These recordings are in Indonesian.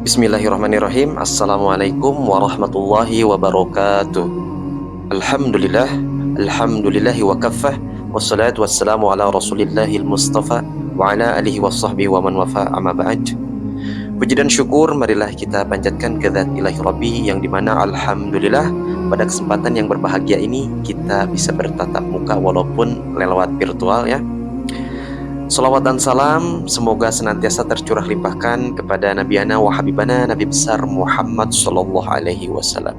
Bismillahirrahmanirrahim. Assalamualaikum warahmatullahi wabarakatuh. Alhamdulillah, alhamdulillahi wa kaffah, wassalatu wassalamu ala rasulillahil mustafa wa ala alihi wa sahbihi wa man wafa, amma ba'd. Puji dan syukur marilah kita panjatkan ke zat ilahi Rabbi, yang dimana alhamdulillah pada kesempatan yang berbahagia ini kita bisa bertatap muka walaupun lewat virtual ya. Salawat dan salam semoga senantiasa tercurah limpahkan kepada Nabiana wa Habibana Nabi besar Muhammad Sallallahu Alaihi Wasallam,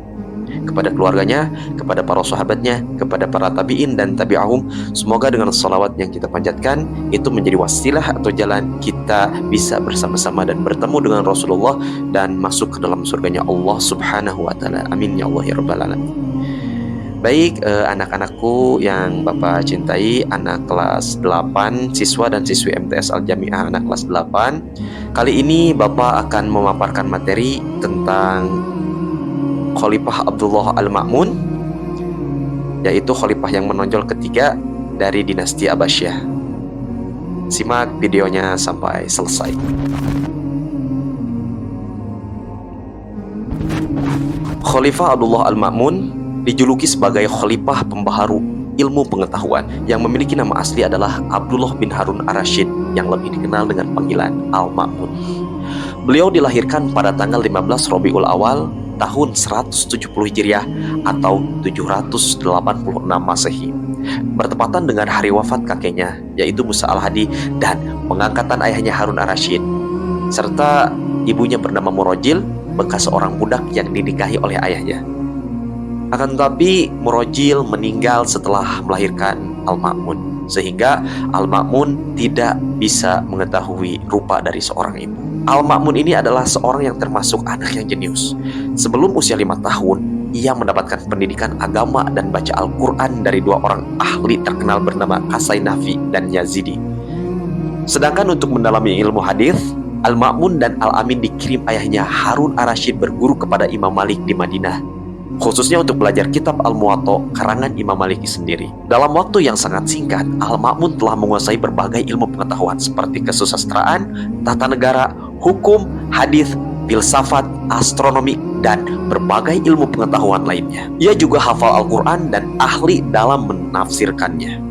kepada keluarganya, kepada para sahabatnya, kepada para tabi'in dan tabi'ahum. Semoga dengan salawat yang kita panjatkan itu menjadi wasilah atau jalan kita bisa bersama-sama dan bertemu dengan Rasulullah dan masuk ke dalam surganya Allah Subhanahu wa Ta'ala. Amin ya Allah ya Rabbal Alamin. Baik, anak-anakku yang Bapak cintai, anak kelas 8, siswa dan siswi MTS Al-Jami'ah anak kelas 8. Kali ini Bapak akan memaparkan materi tentang Khalifah Abdullah Al-Ma'mun, yaitu khalifah yang menonjol ketiga dari dinasti Abbasiyah. Simak videonya sampai selesai. Khalifah Abdullah Al-Ma'mun dijuluki sebagai khalifah pembaharu ilmu pengetahuan, yang memiliki nama asli adalah Abdullah bin Harun Ar-Rasyid, yang lebih dikenal dengan panggilan Al-Ma'mun. Beliau dilahirkan pada tanggal 15 Rabiul Awal tahun 170 Hijriah atau 786 Masehi, bertepatan dengan hari wafat kakeknya yaitu Musa Al-Hadi dan pengangkatan ayahnya Harun Ar-Rasyid, serta ibunya bernama Murojil, bekas seorang budak yang dinikahi oleh ayahnya. Akan tetapi Murojil meninggal setelah melahirkan Al-Ma'mun, sehingga Al-Ma'mun tidak bisa mengetahui rupa dari seorang ibu. Al-Ma'mun ini adalah seorang yang termasuk anak yang jenius. Sebelum usia 5 tahun, ia mendapatkan pendidikan agama dan baca Al-Quran dari dua orang ahli terkenal bernama Kasainafi dan Yazidi. Sedangkan untuk mendalami ilmu hadis, Al-Ma'mun dan Al-Amin dikirim ayahnya Harun Ar-Rasyid berguru kepada Imam Malik di Madinah, khususnya untuk belajar kitab Al-Muwatta karangan Imam Maliki sendiri. Dalam waktu yang sangat singkat, Al-Ma'mun telah menguasai berbagai ilmu pengetahuan seperti kesusastraan, tata negara, hukum, hadis, filsafat, astronomi, dan berbagai ilmu pengetahuan lainnya. Ia juga hafal Al-Quran dan ahli dalam menafsirkannya.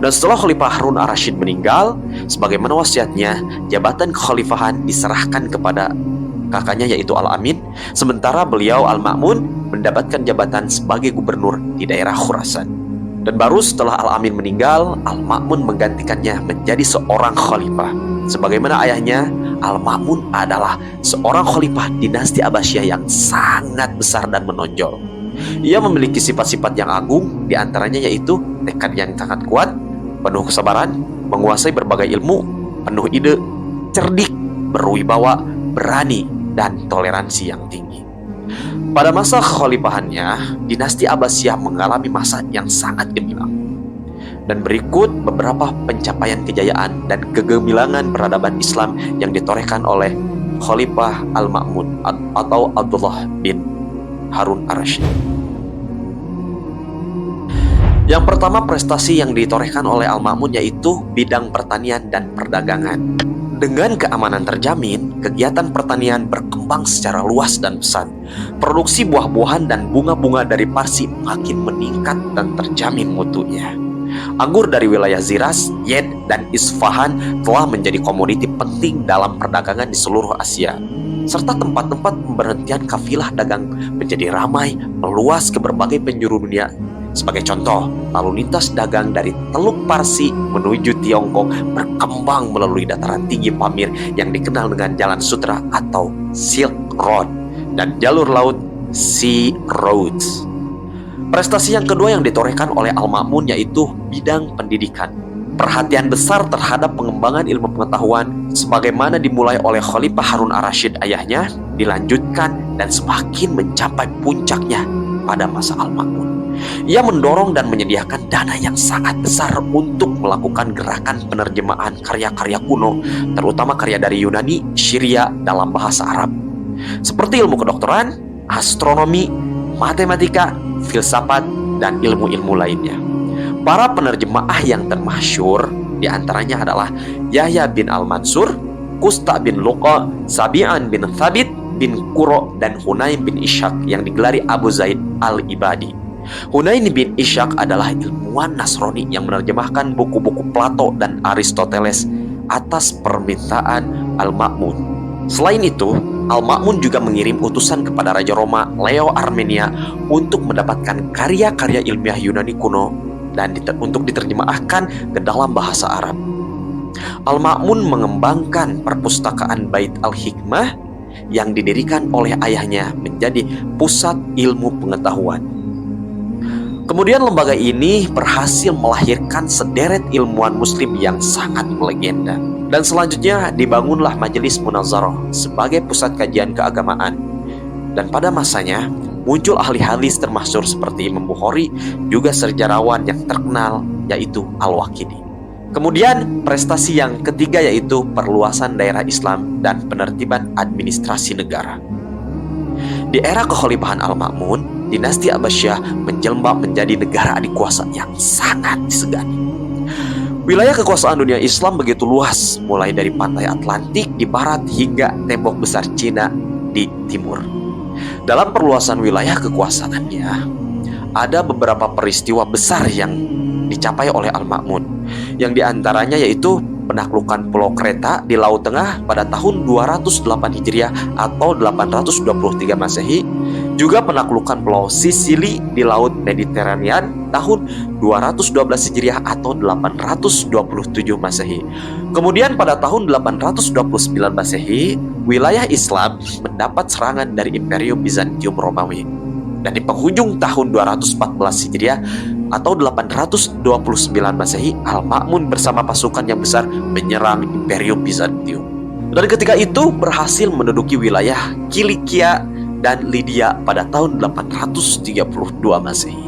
Dan setelah Khalifah Harun Ar-Rasyid meninggal, sebagaimana wasiatnya, jabatan kekhalifahan diserahkan kepada kakaknya yaitu Al-Amin, sementara beliau Al-Ma'mun mendapatkan jabatan sebagai gubernur di daerah Khurasan. Dan baru setelah Al-Amin meninggal, Al-Ma'mun menggantikannya menjadi seorang khalifah. Sebagaimana ayahnya, Al-Ma'mun adalah seorang khalifah dinasti Abbasiyah yang sangat besar dan menonjol. Ia memiliki sifat-sifat yang agung, diantaranya yaitu tekad yang sangat kuat, penuh kesabaran, menguasai berbagai ilmu, penuh ide, cerdik, berwibawa, berani, dan toleransi yang tinggi. Pada masa kekhalifahannya, dinasti Abbasiyah mengalami masa yang sangat gemilang. Dan berikut beberapa pencapaian kejayaan dan kegemilangan peradaban Islam yang ditorehkan oleh Khalifah Al-Ma'mun atau Abdullah bin Harun Ar-Rasyid. Yang pertama, prestasi yang ditorehkan oleh Al-Ma'mun yaitu bidang pertanian dan perdagangan. Dengan keamanan terjamin, kegiatan pertanian berkembang secara luas dan pesat. Produksi buah-buahan dan bunga-bunga dari Parsi makin meningkat dan terjamin mutunya. Anggur dari wilayah Shiraz, Yezd, dan Isfahan telah menjadi komoditi penting dalam perdagangan di seluruh Asia. Serta tempat-tempat pemberhentian kafilah dagang menjadi ramai meluas ke berbagai penjuru dunia. Sebagai contoh, lalu lintas dagang dari Teluk Parsi menuju Tiongkok berkembang melalui dataran tinggi Pamir yang dikenal dengan Jalan Sutra atau Silk Road dan jalur laut Sea Roads. Prestasi yang kedua yang ditorehkan oleh Al-Ma'mun yaitu bidang pendidikan. Perhatian besar terhadap pengembangan ilmu pengetahuan sebagaimana dimulai oleh Khalifah Harun Ar-Rasyid ayahnya dilanjutkan dan semakin mencapai puncaknya pada masa Al-Ma'mun. Ia mendorong dan menyediakan dana yang sangat besar untuk melakukan gerakan penerjemahan karya-karya kuno, terutama karya dari Yunani, Syria dalam bahasa Arab, seperti ilmu kedokteran, astronomi, matematika, filsafat, dan ilmu-ilmu lainnya. Para penerjemah yang termasyhur diantaranya adalah Yahya bin Al-Mansur, Kusta bin Luqa, Sabi'an bin Thabit bin Qura, dan Hunain bin Ishaq yang digelari Abu Zaid al-Ibadi. Hunain bin Ishaq adalah ilmuwan Nasrani yang menerjemahkan buku-buku Plato dan Aristoteles atas permintaan Al-Ma'mun. Selain itu, Al-Ma'mun juga mengirim utusan kepada Raja Roma Leo Armenia untuk mendapatkan karya-karya ilmiah Yunani kuno dan untuk diterjemahkan ke dalam bahasa Arab. Al-Ma'mun mengembangkan perpustakaan Bait al-Hikmah yang didirikan oleh ayahnya menjadi pusat ilmu pengetahuan. Kemudian lembaga ini berhasil melahirkan sederet ilmuwan muslim yang sangat melegenda. Dan selanjutnya dibangunlah Majelis Munazarah sebagai pusat kajian keagamaan. Dan pada masanya muncul ahli hadis termasyhur seperti Imam Bukhari, juga sejarawan yang terkenal yaitu Al-Waqidi. Kemudian prestasi yang ketiga yaitu perluasan daerah Islam dan penertiban administrasi negara. Di era kekhalifahan Al-Ma'mun, dinasti Abbasiyah menjelma menjadi negara adikuasa yang sangat disegani. Wilayah kekuasaan dunia Islam begitu luas, mulai dari pantai Atlantik di barat hingga tembok besar Cina di timur. Dalam perluasan wilayah kekuasaannya, ada beberapa peristiwa besar yang dicapai oleh Al-Ma'mun, yang diantaranya yaitu penaklukan Pulau Kreta di Laut Tengah pada tahun 208 Hijriah atau 823 Masehi, juga penaklukan Pulau Sisili di Laut Mediterranean tahun 212 Hijriah atau 827 Masehi. Kemudian pada tahun 829 Masehi, wilayah Islam mendapat serangan dari Imperium Bizantium Romawi. Dan di penghujung tahun 214 Hijriah atau 829 Masehi, Al-Ma'mun bersama pasukan yang besar menyerang Imperium Bizantium. Dan ketika itu berhasil menduduki wilayah Kilikia dan Lydia pada tahun 832 Masehi.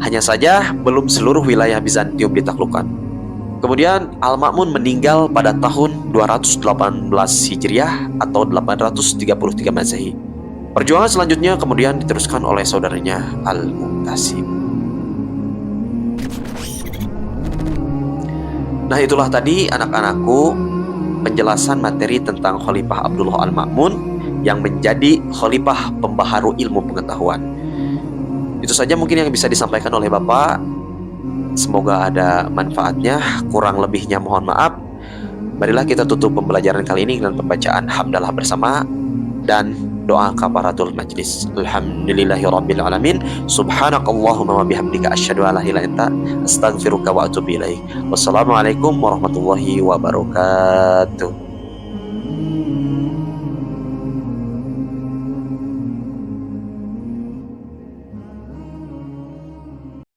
Hanya saja belum seluruh wilayah Bizantium ditaklukkan. Kemudian Al-Ma'mun meninggal pada tahun 218 Hijriah atau 833 Masehi. Perjuangan selanjutnya kemudian diteruskan oleh saudaranya Al-Mu'tasim. Nah, itulah tadi anak-anakku penjelasan materi tentang Khalifah Abdullah Al-Ma'mun yang menjadi khalifah pembaharu ilmu pengetahuan. Itu saja mungkin yang bisa disampaikan oleh Bapak. Semoga ada manfaatnya, kurang lebihnya mohon maaf. Marilah kita tutup pembelajaran kali ini dengan pembacaan hamdalah bersama dan doa kafaratul majlis. Alhamdulillahirabbil alamin. Subhanakallahumma wa bihamdika asyhadu an la ilaha illa anta astaghfiruka wa atubu ilaik. Wassalamualaikum warahmatullahi wabarakatuh.